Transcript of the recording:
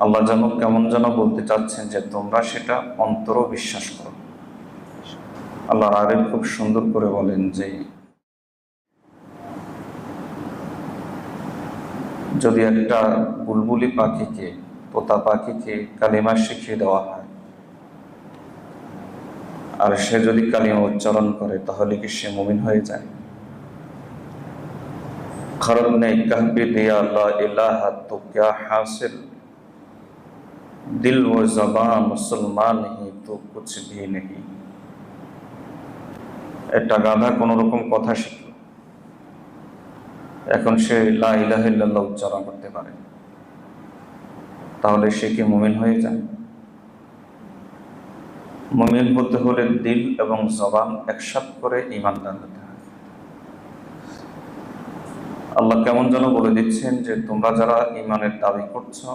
আল্লাহ যেন কেমন যেন বলতে চাচ্ছেন যে তোমরা সেটা অন্তরও বিশ্বাস করো। আল্লাহ আরেক খুব সুন্দর করে বলেন যে যদি একটা বুলবুলি পাখিকে, তোতা পাখিকে কালিমা শিখিয়ে দেওয়া হয়, আর সে যদি কালিমা উচ্চারণ করে, তাহলে কি সে মুমিন হয়ে যায়? खरब ने कह भी दिया ला इलाहा तो क्या हासिल, दिल व जबान मुसलमान ही तो कुछ भी नहीं। একটা গাধা কোন রকম কথা শিখল, এখন সে লা ইলাহা ইল্লাল্লাহ উচ্চারণ করতে পারে, তাহলে সে কি মুমিন হয়ে যায়? মুমিন হতে হলে দিল এবং জবান একসাথে করে ঈমানদার হতে হয়। আল্লাহ কেমন যেন বলে দিচ্ছেন যে তোমরা যারা ঈমানের দাবি করছো,